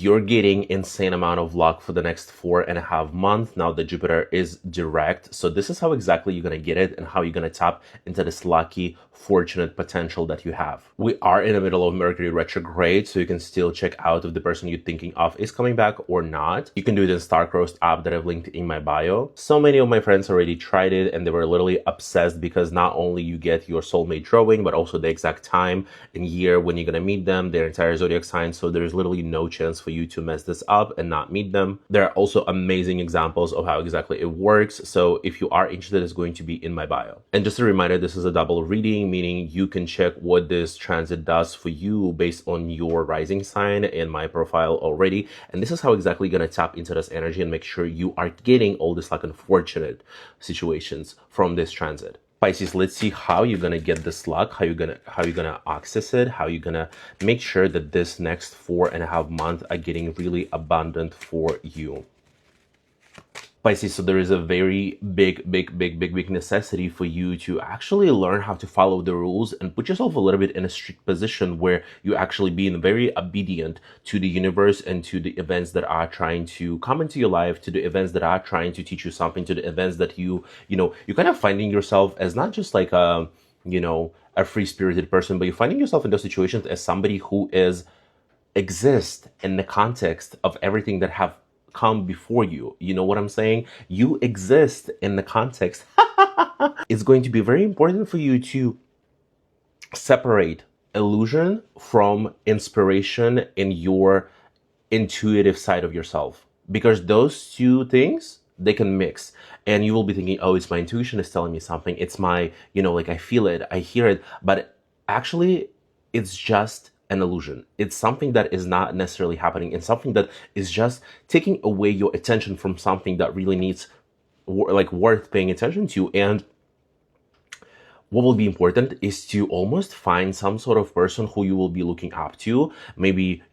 you're getting insane amount of luck for the next 4.5 months. Now that Jupiter is direct. So this is how exactly you're going to get it and how you're going to tap into this lucky, fortunate potential that you have. We are in the middle of Mercury retrograde, so you can still check out if the person you're thinking of is coming back or not. You can do it in Starcrossed app that I've linked in my bio. So many of my friends already tried it and they were literally obsessed because not only you get your soulmate drawing, but also the exact time and year when you're going to meet them, their entire zodiac sign. So there's literally no chance for you to mess this up and not meet them. There are also amazing examples of how exactly it works. So if you are interested, it's going to be in my bio. And just a reminder, this is a double reading, meaning you can check what this transit does for you based on your rising sign in my profile already. And this is how exactly you're going to tap into this energy and make sure you are getting all this like unfortunate situations from this transit. Pisces, let's see how you're gonna get this luck, how you're gonna access it, how you're gonna make sure that this next 4.5 months are getting really abundant for you. Pisces, so there is a very big necessity for you to actually learn how to follow the rules and put yourself a little bit in a strict position where you actually being very obedient to the universe and to the events that are trying to come into your life, to the events that are trying to teach you something, to the events that you're kind of finding yourself as not just like a free-spirited person, but you're finding yourself in those situations as somebody who exists in the context of everything that have come before you. You know what I'm saying? You exist in the context. It's going to be very important for you to separate illusion from inspiration in your intuitive side of yourself, because those two things, they can mix and you will be thinking, oh, it's my intuition is telling me something, it's my like I feel it, I hear it, but actually it's just an illusion. It's something that is not necessarily happening, and something that is just taking away your attention from something that really needs worth paying attention to. And what will be important is to almost find some sort of person who you will be looking up to. Maybe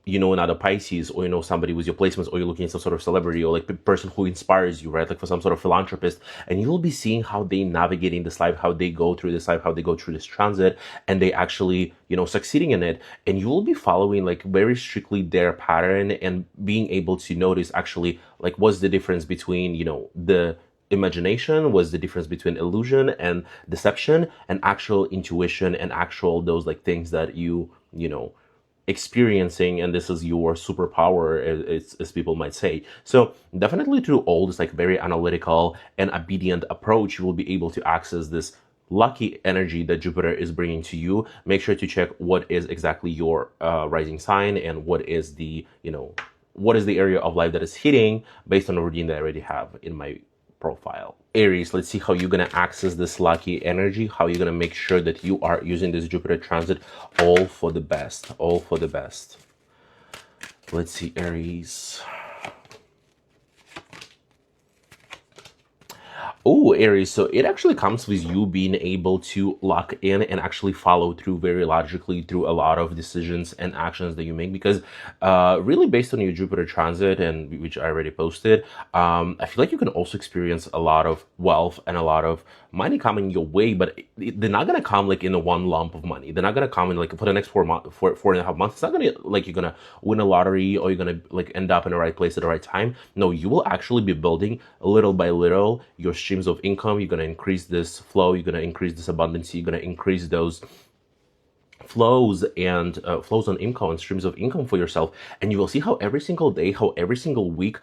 another Pisces, or somebody with your placements, or you're looking at some sort of celebrity or like person who inspires you, right? Like for some sort of philanthropist, and you will be seeing how they navigating this life, how they go through this life, how they go through this transit, and they actually succeeding in it. And you will be following like very strictly their pattern and being able to notice actually like what's the difference between the imagination, was the difference between illusion and deception, and actual intuition, and actual those like things that you experiencing, and this is your superpower, as people might say. So definitely through all this like very analytical and obedient approach, you will be able to access this lucky energy that Jupiter is bringing to you. Make sure to check what is exactly your rising sign, and what is the area of life that is hitting based on the routine that I already have in my profile. Aries, let's see how you're going to access this lucky energy, how you're going to make sure that you are using this Jupiter transit all for the best, all for the best. Let's see, Aries. Oh, Aries, so it actually comes with you being able to lock in and actually follow through very logically through a lot of decisions and actions that you make, because really based on your Jupiter transit, and which I already posted, I feel like you can also experience a lot of wealth and a lot of money coming your way, but they're not going to come like in a one lump of money. They're not going to come in like for the next 4.5 months. It's not going to like you're going to win a lottery or you're going to like end up in the right place at the right time. No, you will actually be building little by little your streams of income. You're going to increase this flow. You're going to increase this abundance. You're going to increase those flows and flows on income and streams of income for yourself. And you will see how every single day, how every single week,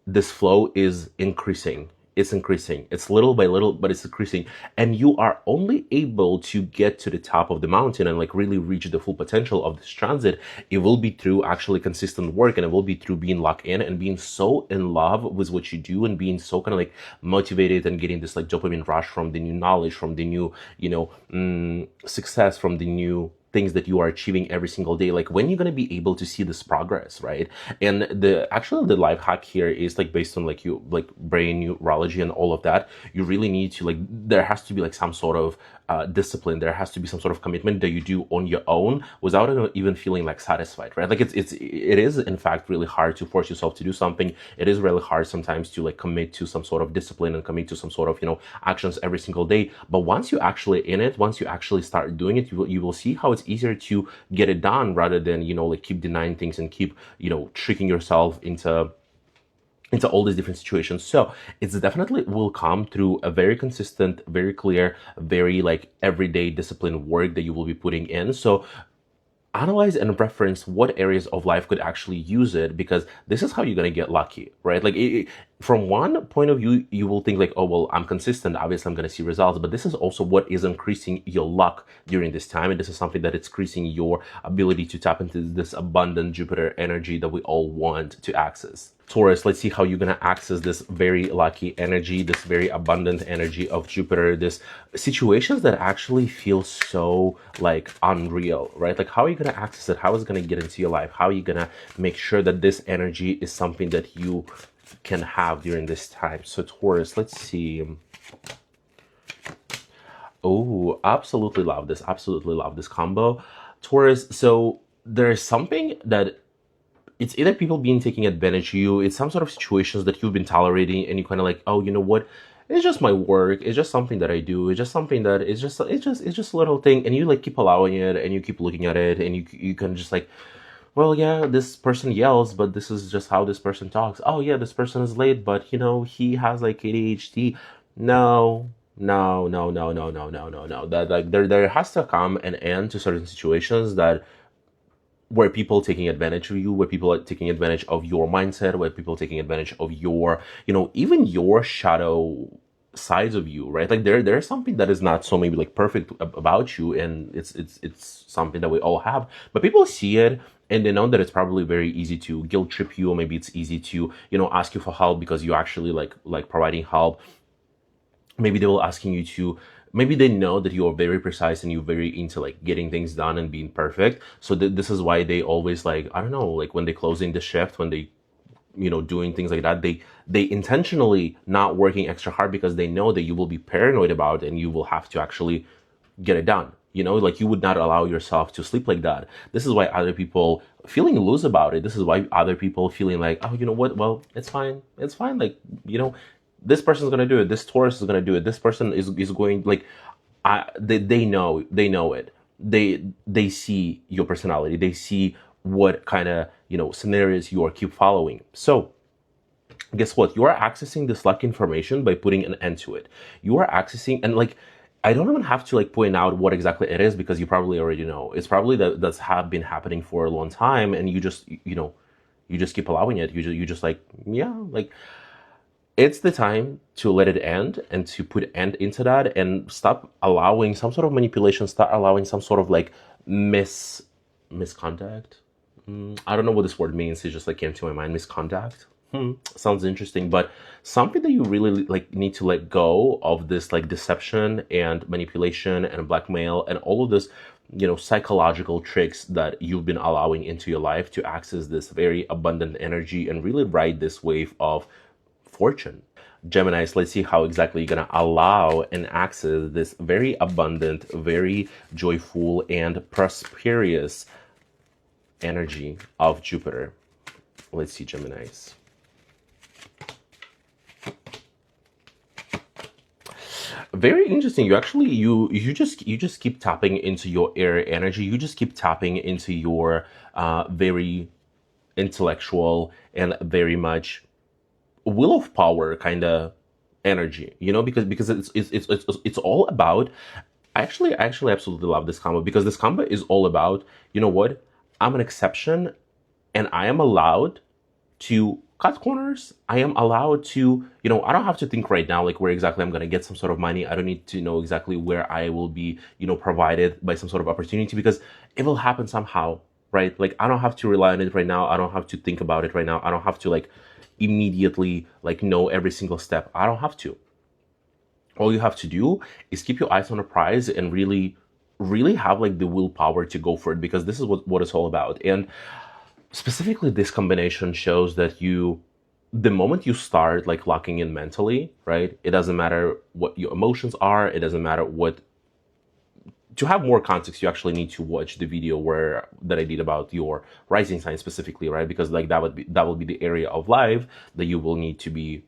this flow is increasing. It's increasing. It's little by little, but it's increasing. And you are only able to get to the top of the mountain and like really reach the full potential of this transit. It will be through actually consistent work, and it will be through being locked in and being so in love with what you do, and being so kind of like motivated and getting this like dopamine rush from the new knowledge, from the new, success, from the new things that you are achieving every single day. Like when you're going to be able to see this progress, right? And the life hack here is like based on like brain neurology and all of that. You really need to there has to be like some sort of discipline. There has to be some sort of commitment that you do on your own without even feeling like satisfied, right? Like it is in fact really hard to force yourself to do something. It is really hard sometimes to like commit to some sort of discipline and commit to some sort of, you know, actions every single day. But once you're actually in it, once you actually start doing it, you will see how it's easier to get it done rather than, you know, like keep denying things and keep, you know, tricking yourself into all these different situations. So it's definitely will come through a very consistent, very clear, very like everyday discipline work that you will be putting in. So analyze and reference what areas of life could actually use it, because this is how you're going to get lucky, right? Like from one point of view, you will think like, oh, well, I'm consistent, obviously I'm going to see results, but this is also what is increasing your luck during this time. And this is something that it's increasing your ability to tap into this abundant Jupiter energy that we all want to access. Taurus, let's see how you're going to access this very lucky energy, this very abundant energy of Jupiter, this situations that actually feel so like unreal, right? Like how are you going to access it? How is it going to get into your life? How are you going to make sure that this energy is something that you can have during this time? So Taurus, let's see. Oh, absolutely love this. Absolutely love this combo. Taurus, so there's something that it's either people being taking advantage of you, it's some sort of situations that you've been tolerating and you kind of like, oh, you know what? It's just my work. It's just something that I do. It's just something that it's just a little thing. And you like keep allowing it and you keep looking at it and you can just like, well, yeah, this person yells, but this is just how this person talks. Oh yeah, this person is late, but you know, he has like ADHD. No, no, no, no, no, no, no, no, no. That like there has to come an end to certain situations that where people taking advantage of you, where people are taking advantage of your mindset, where people are taking advantage of your, you know, even your shadow sides of you, right? Like there's something that is not so maybe like perfect about you, and it's something that we all have, but people see it and they know that it's probably very easy to guilt trip you, or maybe it's easy to, you know, ask you for help because you actually like providing help. Maybe they will asking you to, maybe they know that you're very precise and you're very into like getting things done and being perfect. So this is why they always like, I don't know, like when they closing the shift, when they, you know, doing things like that, they intentionally not working extra hard because they know that you will be paranoid about it and you will have to actually get it done. You know, like you would not allow yourself to sleep like that. This is why other people feeling loose about it. This is why other people feeling like, oh, you know what? Well, it's fine. It's fine. Like, you know, this person's gonna do it. This Taurus is gonna do it. This person is going like, they know it. They see your personality. They see what kind of, you know, scenarios you are keep following. So guess what? You are accessing this luck information by putting an end to it. You are accessing, and like, I don't even have to like point out what exactly it is because you probably already know. It's probably that's have been happening for a long time, and you just, you know, you just keep allowing it. You just like, yeah, like it's the time to let it end and to put end into that and stop allowing some sort of manipulation, start allowing some sort of like misconduct. I don't know what this word means. It just like came to my mind. Misconduct. Sounds interesting, but something that you really like need to let go of this like deception and manipulation and blackmail and all of this, you know, psychological tricks that you've been allowing into your life to access this very abundant energy and really ride this wave of fortune. Geminis, let's see how exactly you're going to allow and access this very abundant, very joyful and prosperous energy of Jupiter. Let's see, Geminis. Very interesting. You actually you just keep tapping into your air energy. You just keep tapping into your very intellectual and very much will of power kind of energy, you know, because it's all about. I actually absolutely love this combo because this combo is all about, you know what, I'm an exception and I am allowed to cut corners. I am allowed to, you know, I don't have to think right now like where exactly I'm going to get some sort of money. I don't need to know exactly where I will be, you know, provided by some sort of opportunity because it will happen somehow, right? Like I don't have to rely on it right now. I don't have to think about it right now. I don't have to like immediately like know every single step. I don't have to. All you have to do is keep your eyes on the prize and really have like the willpower to go for it, because this is what it's all about. And specifically this combination shows that the moment you start like locking in mentally, right, it doesn't matter what your emotions are, it doesn't matter what to have more context, you actually need to watch the video where that I did about your rising sign specifically, right? Because like that will be the area of life that you will need to be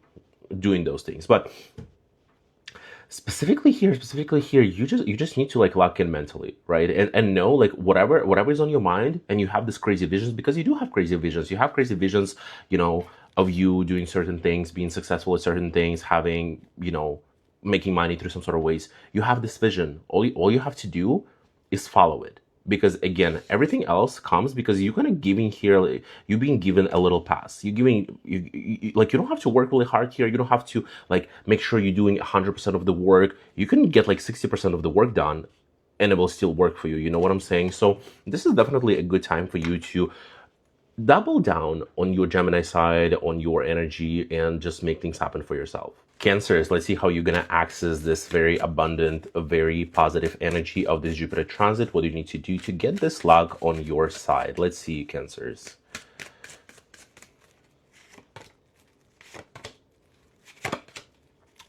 doing those things. But specifically here, you just need to like lock in mentally, right? And know like whatever is on your mind, and you have this crazy visions, because you do have crazy visions. You have crazy visions, you know, of you doing certain things, being successful at certain things, having, you know, making money through some sort of ways. You have this vision. All you have to do is follow it. Because again, everything else comes because you're gonna giving here, like, you're being given a little pass. You're giving like, you don't have to work really hard here. You don't have to like make sure you're doing 100% of the work. You can get like 60% of the work done, and it will still work for you. You know what I'm saying? So this is definitely a good time for you to double down on your Gemini side, on your energy, and just make things happen for yourself. Cancers, let's see how you're going to access this very abundant, very positive energy of this Jupiter transit. What do you need to do to get this luck on your side? Let's see, Cancers.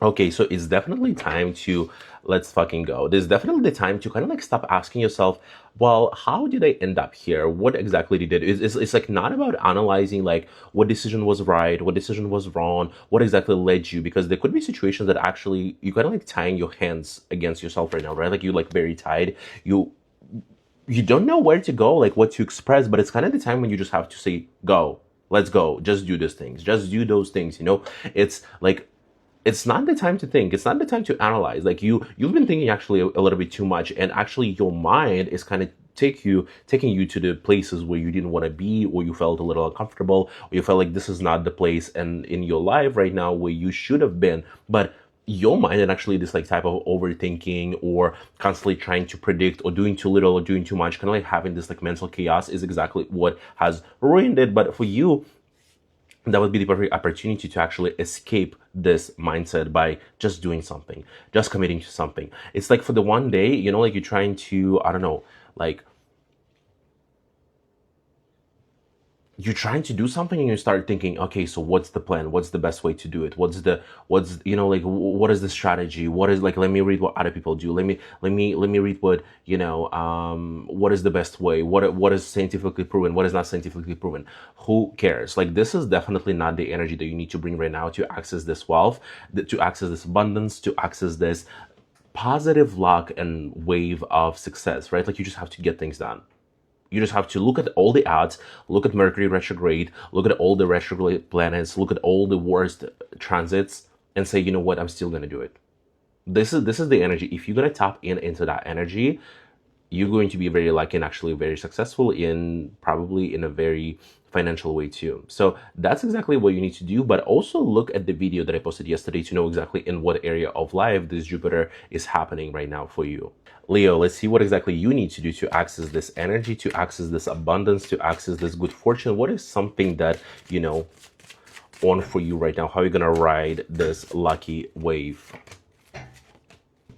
Okay, so it's definitely time to let's fucking go. There's definitely the time to kind of like stop asking yourself, well, how did I end up here? What exactly did it? It's like not about analyzing like what decision was right, what decision was wrong, what exactly led you, because there could be situations that actually you kind of like tying your hands against yourself right now, right? Like you like very tied. You don't know where to go, like what to express, but it's kind of the time when you just have to say, go, let's go, just do these things, just do those things, you know? It's like it's not the time to think. It's not the time to analyze. Like you've been thinking actually a little bit too much, and actually your mind is kind of taking you to the places where you didn't want to be, or you felt a little uncomfortable, or you felt like this is not the place and in your life right now where you should have been. But your mind, and actually this like type of overthinking or constantly trying to predict or doing too little or doing too much, kind of like having this like mental chaos, is exactly what has ruined it. But for you, that would be the perfect opportunity to actually escape this mindset by just doing something, just committing to something. It's like for the one day, you know, like you're trying to, I don't know, like you're trying to do something and you start thinking, okay, so what's the plan? What's the best way to do it? What's you know, like what is the strategy? What is like, let me read what other people do. Let me read what, you know, what is the best way? What is scientifically proven? What is not scientifically proven? Who cares? Like this is definitely not the energy that you need to bring right now to access this wealth, to access this abundance, to access this positive luck and wave of success, right? Like you just have to get things done. You just have to look at all the odds, look at Mercury retrograde, look at all the retrograde planets, look at all the worst transits, and say, you know what, I'm still gonna do it. This is the energy. If you're gonna tap into that energy, you're going to be very lucky and actually very successful in probably in a very financial way too. So that's exactly what you need to do. But also look at the video that I posted yesterday to know exactly in what area of life this Jupiter is happening right now for you. Leo, let's see what exactly you need to do to access this energy, to access this abundance, to access this good fortune. What is something that, you know, on for you right now? How are you gonna ride this lucky wave?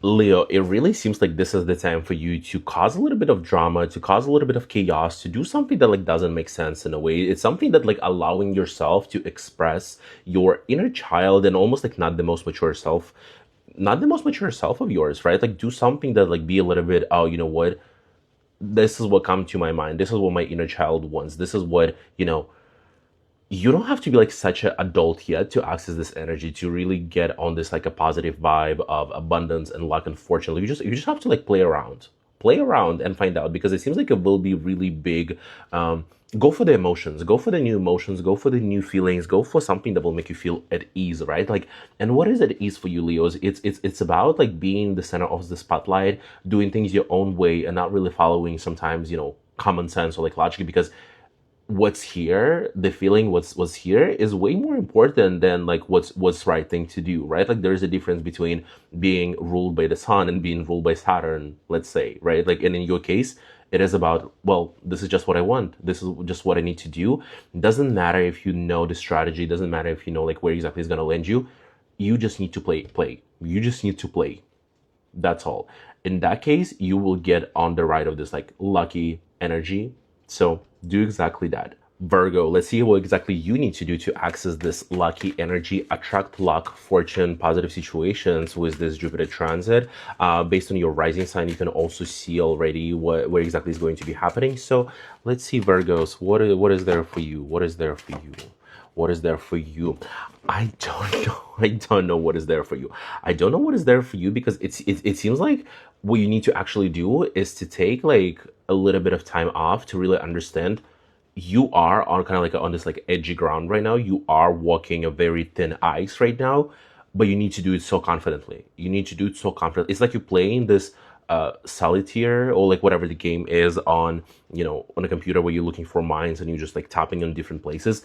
Leo, it really seems like this is the time for you to cause a little bit of drama, to cause a little bit of chaos, to do something that like doesn't make sense in a way. It's something that like allowing yourself to express your inner child and almost like not the most mature self, not the most mature self of yours, right? Like do something that like be a little bit, oh, you know what? This is what come to my mind. This is what my inner child wants. This is what, you know, you don't have to be like such an adult yet to access this energy, to really get on this like a positive vibe of abundance and luck and fortune. You just have to like play around and find out, because it seems like it will be really big. Go for the emotions, go for the new emotions, go for the new feelings, go for something that will make you feel at ease, right? Like, and what is at ease for you, Leos? It's about like being the center of the spotlight, doing things your own way and not really following sometimes, you know, common sense or like logic, because what's here, the feeling what's here is way more important than like what's right thing to do, right? Like there's a difference between being ruled by the sun and being ruled by Saturn, let's say, right? Like, and in your case, it is about, well, this is just what I want, this is just what I need to do. Doesn't matter if you know the strategy, doesn't matter if you know like where exactly is going to land you. You just need to play. You just need to play. That's all. In that case, you will get on the ride of this like lucky energy. So do exactly that. Virgo, let's see what exactly you need to do to access this lucky energy, attract luck, fortune, positive situations with this Jupiter transit. Based on your rising sign, you can also see already what exactly is going to be happening. So let's see, Virgos, what is there for you? What is there for you? What is there for you? I don't know. I don't know what is there for you. I don't know what is there for you because it seems like what you need to actually do is to take like a little bit of time off to really understand you are on kind of like on this like edgy ground right now. You are walking a very thin ice right now, but you need to do it so confidently. You need to do it so confidently. It's like you're playing this solitaire or like whatever the game is on, on a computer where you're looking for mines and you're just like tapping on different places.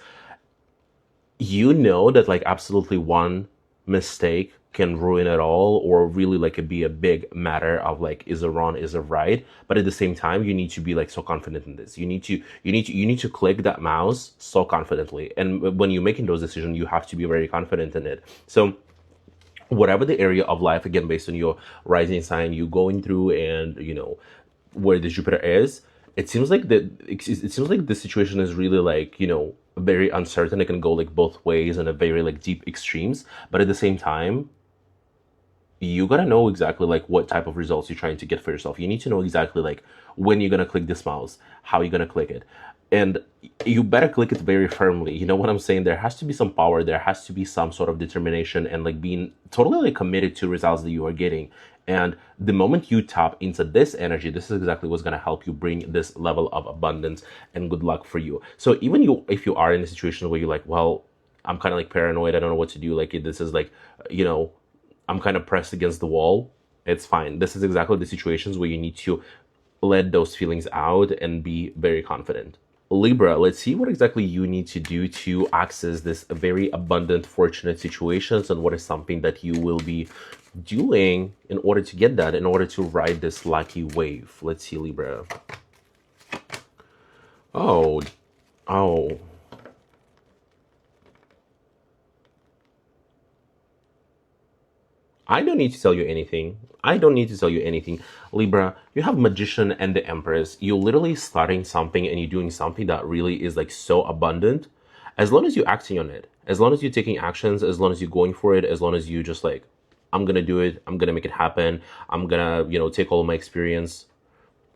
You know that like absolutely one mistake can ruin it all, or really like it be a big matter of like, is it wrong, is it right? But at the same time, you need to be like so confident in this. You need to click that mouse so confidently, and when you're making those decisions, you have to be very confident in it. So whatever the area of life, again, based on your rising sign you're going through, and where the Jupiter is, it seems like the situation is really like, very uncertain. It can go like both ways and a very like deep extremes. But at the same time, you gotta know exactly like what type of results you're trying to get for yourself. You need to know exactly like when you're gonna click this mouse, how you're gonna click it. And you better click it very firmly. You know what I'm saying? There has to be some power, there has to be some sort of determination, and like being totally like committed to results that you are getting. And the moment you tap into this energy, this is exactly what's going to help you bring this level of abundance and good luck for you. So even if you are in a situation where you're like, well, I'm kind of like paranoid, I don't know what to do, like this is like, you know, I'm kind of pressed against the wall, it's fine. This is exactly the situations where you need to let those feelings out and be very confident. Libra, let's see what exactly you need to do to access this very abundant, fortunate situations, and what is something that you will be doing in order to get that, in order to ride this lucky wave. Let's see, Libra. Oh, oh. I don't need to tell you anything. I don't need to tell you anything. Libra, you have Magician and the Empress. You're literally starting something and you're doing something that really is like so abundant. As long as you're acting on it, as long as you're taking actions, as long as you're going for it, as long as you just like, I'm gonna do it, I'm gonna make it happen, I'm gonna, take all of my experience.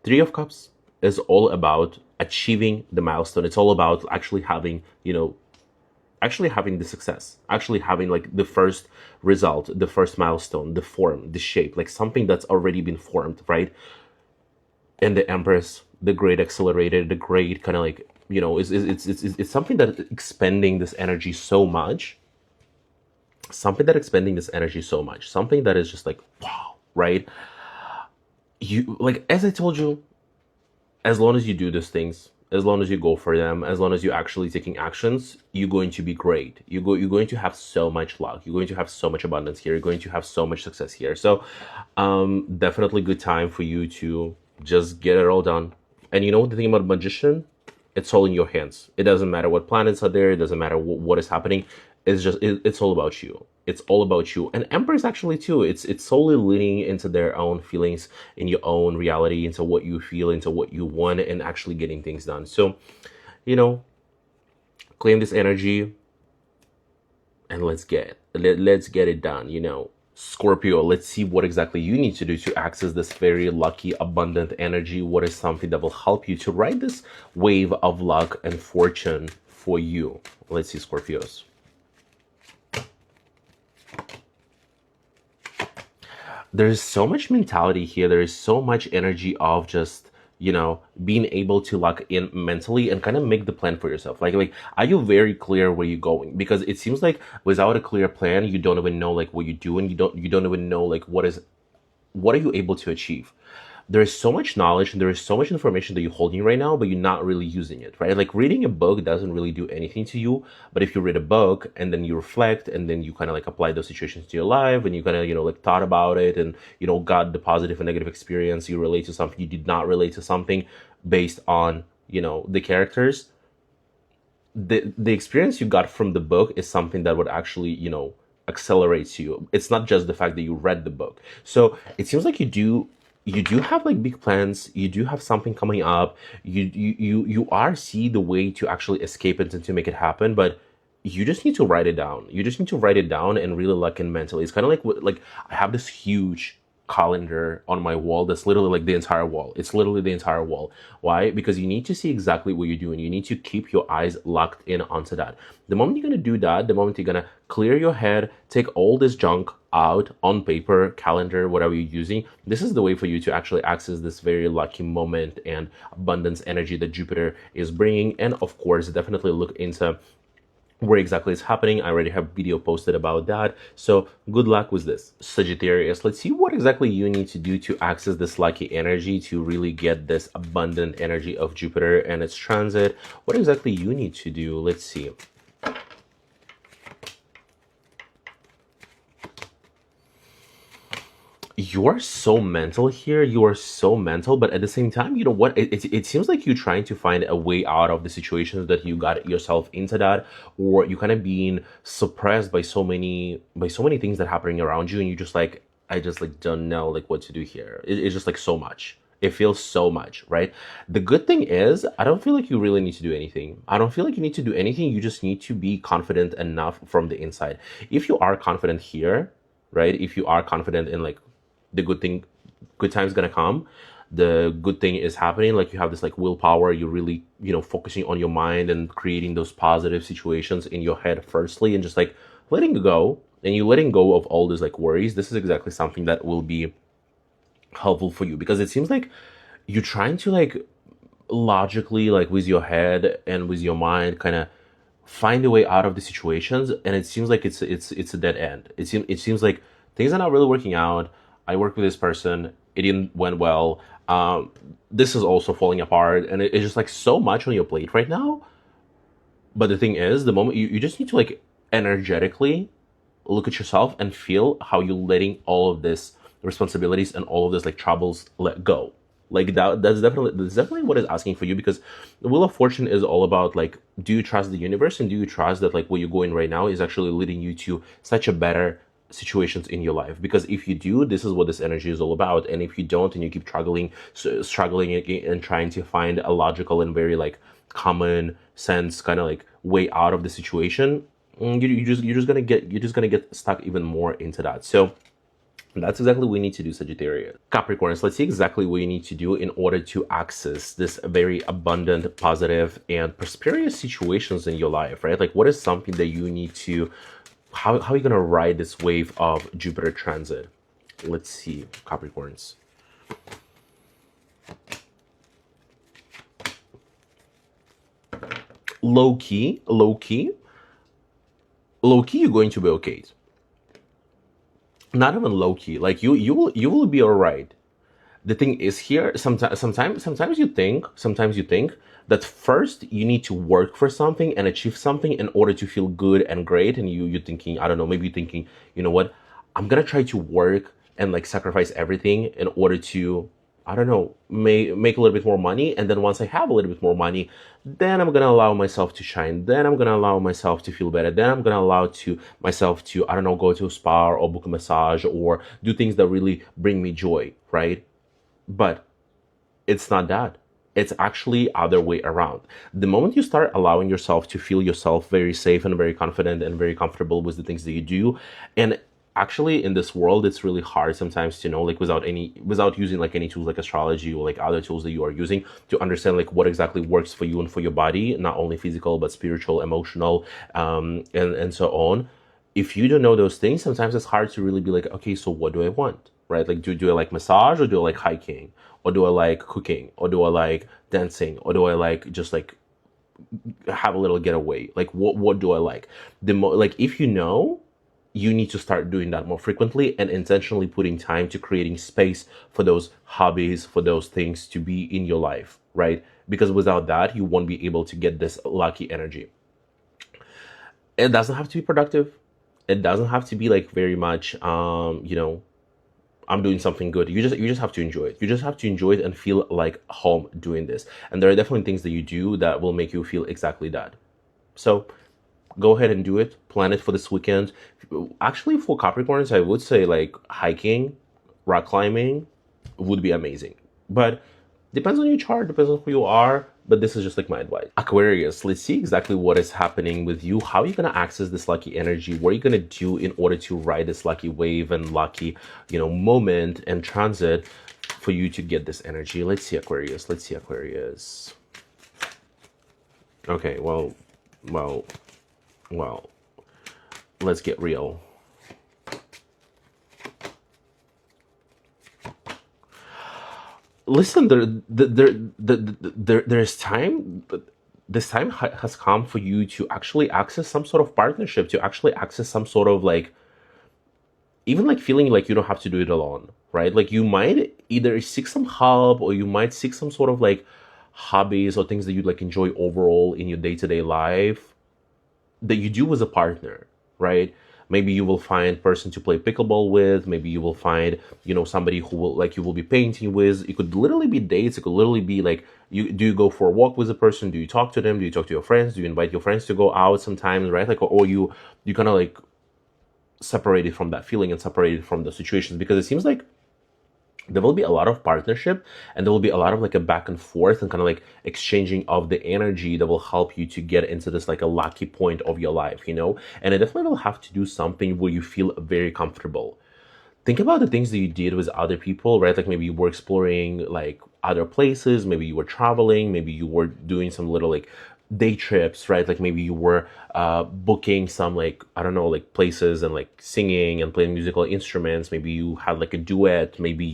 Three of Cups is all about achieving the milestone. It's all about actually having, the success, actually having like the first result, the first milestone, the form, the shape, like something that's already been formed, right? And the Empress, the great accelerator, the great kind of like, it's something that expending this energy so much, something that expending this energy so much, something that is just like, wow, right? You, like, as I told you, as long as you do these things, as long as you go for them, as long as you're actually taking actions, you're going to be great. You're going to have so much luck. You're going to have so much abundance here. You're going to have so much success here. So, definitely good time for you to just get it all done. And you know what the thing about Magician? It's all in your hands. It doesn't matter what planets are there. It doesn't matter what is happening. It's all about you. It's all about you. And Empress actually too. It's solely leaning into their own feelings, in your own reality, into what you feel, into what you want, and actually getting things done. So, you know, claim this energy and let's get it done. Scorpio, let's see what exactly you need to do to access this very lucky, abundant energy. What is something that will help you to ride this wave of luck and fortune for you? Let's see, Scorpios. There's so much mentality here. There is so much energy of just, being able to lock in mentally and kind of make the plan for yourself. Like, are you very clear where you're going? Because it seems like without a clear plan, you don't even know like what you're doing. You don't even know like what are you able to achieve. There is so much knowledge and there is so much information that you're holding right now, but you're not really using it, right? Like reading a book doesn't really do anything to you. But if you read a book and then you reflect and then you kind of like apply those situations to your life and you kind of, like thought about it and, got the positive and negative experience, you relate to something, you did not relate to something based on, the characters. The experience you got from the book is something that would actually, accelerates you. It's not just the fact that you read the book. So it seems like you do you do have like big plans, you do have something coming up, you are see the way to actually escape it and to make it happen, but you just need to write it down. You just need to write it down and really look in mentally. It's kind of like like I have this huge calendar on my wall that's literally like the entire wall. It's literally the entire wall. Why? Because you need to see exactly what you're doing. You need to keep your eyes locked in onto that. The moment you're gonna do that, the moment you're gonna clear your head, take all this junk out on paper, calendar, whatever you're using, this is the way for you to actually access this very lucky moment and abundance energy that Jupiter is bringing. And of course, definitely look into where exactly it's happening. I already have a video posted about that. So good luck with this, Sagittarius. Let's see what exactly you need to do to access this lucky energy, to really get this abundant energy of Jupiter and its transit. What exactly you need to do? Let's see. You are so mental here. You are so mental, but at the same time, you know what? It seems like you're trying to find a way out of the situations that you got yourself into that, or you kind of being suppressed by so many things that happening around you, and you just like, I just like don't know like what to do here. It's just like so much. It feels so much, right? The good thing is, I don't feel like you really need to do anything. I don't feel like you need to do anything. You just need to be confident enough from the inside. If you are confident here, right? If you are confident in like the good time's gonna come, the good thing is happening, like you have this like willpower, you're really, you know, focusing on your mind and creating those positive situations in your head firstly, and just like letting go, and you letting go of all those like worries. This is exactly something that will be helpful for you, because it seems like you're trying to like logically, like with your head and with your mind, kind of find a way out of the situations, and it seems like it's a dead end. It seems like things are not really working out. I worked with this person, it didn't went well. This is also falling apart, and it's just like so much on your plate right now. But the thing is, the moment you just need to like energetically look at yourself and feel how you're letting all of this responsibilities and all of this like troubles let go. Like that's definitely what it's asking for you, because the Wheel of Fortune is all about like, do you trust the universe, and do you trust that like where you're going right now is actually leading you to such a better situations in your life? Because if you do, this is what this energy is all about. And if you don't, and you keep struggling and trying to find a logical and very like common sense kind of like way out of the situation, you're just gonna get stuck even more into that. So that's exactly what we need to do, Sagittarius. Capricorns, let's see exactly what you need to do in order to access this very abundant, positive, and prosperous situations in your life, right? Like, what is something that you need to, how are you going to ride this wave of Jupiter transit? Let's see, Capricorns. Low key, you're going to be okay. Not even low key, like you will be all right. The thing is here, sometimes you think that first you need to work for something and achieve something in order to feel good and great, and you're thinking, I don't know, maybe you're thinking, you know what, I'm gonna try to work and like sacrifice everything in order to, I don't know, make a little bit more money, and then once I have a little bit more money, then I'm gonna allow myself to shine, then I'm gonna allow myself to feel better, then I'm gonna allow to myself to, I don't know, go to a spa or book a massage or do things that really bring me joy, right? But it's not that. It's actually other way around. The moment you start allowing yourself to feel yourself very safe and very confident and very comfortable with the things that you do, and actually in this world it's really hard sometimes to know, like without using like any tools like astrology or like other tools that you are using, to understand like what exactly works for you and for your body, not only physical but spiritual, emotional, and so on. If you don't know those things, sometimes it's hard to really be like, okay, so what do I want, right? Like, do I like massage, or do I like hiking, or do I like cooking, or do I like dancing, or do I like just like have a little getaway? Like, what do I like? Like, if you know, you need to start doing that more frequently and intentionally putting time to creating space for those hobbies, for those things to be in your life, right? Because without that, you won't be able to get this lucky energy. It doesn't have to be productive. It doesn't have to be like very much, I'm doing something good. You just have to enjoy it. You just have to enjoy it and feel like home doing this. And there are definitely things that you do that will make you feel exactly that. So go ahead and do it. Plan it for this weekend. Actually, for Capricorns, I would say like hiking, rock climbing, would be amazing. But depends on your chart, depends on who you are. But this is just like my advice. Aquarius, let's see exactly what is happening with you. How are you going to access this lucky energy? What are you going to do in order to ride this lucky wave and lucky, moment and transit for you to get this energy? Let's see, Aquarius. Let's see, Aquarius. Okay, well, well, let's get real. Listen, there's time. This time has come for you to actually access some sort of partnership, to actually access some sort of like, even like feeling like you don't have to do it alone, right? Like you might either seek some help or you might seek some sort of like hobbies or things that you like enjoy overall in your day-to-day life that you do as a partner, right? Maybe you will find person to play pickleball with. Maybe you will find, somebody who will like you will be painting with. It could literally be dates. It could literally be like you go for a walk with a person? Do you talk to them? Do you talk to your friends? Do you invite your friends to go out sometimes, right? Like, or you kind of like separated from that feeling and separated from the situations, because it seems like there will be a lot of partnership and there will be a lot of like a back and forth and kind of like exchanging of the energy that will help you to get into this like a lucky point of your life, and it definitely will have to do something where you feel very comfortable. Think about the things that you did with other people, right? Like maybe you were exploring like other places, maybe you were traveling, maybe you were doing some little like day trips, right? Like maybe you were booking some like, I don't know, like places and like singing and playing musical instruments. Maybe you had like a duet. Maybe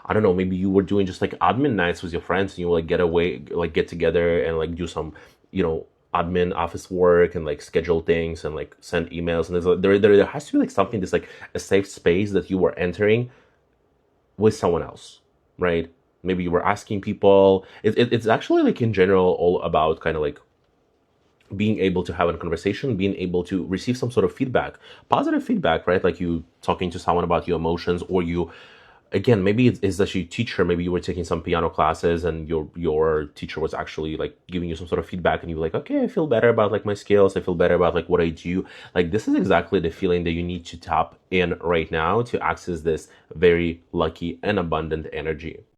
I don't know, maybe you were doing just like admin nights with your friends and you will like get away, like get together and like do some, admin office work and like schedule things and like send emails. And there has to be like something that's like a safe space that you were entering with someone else, right? Maybe you were asking people. It's actually like in general all about kind of like being able to have a conversation, being able to receive some sort of feedback, positive feedback, right? Like you talking to someone about your emotions, or you, again, maybe it's that your teacher, maybe you were taking some piano classes and your teacher was actually like giving you some sort of feedback and you were like, okay, I feel better about like my skills. I feel better about like what I do. Like this is exactly the feeling that you need to tap in right now to access this very lucky and abundant energy.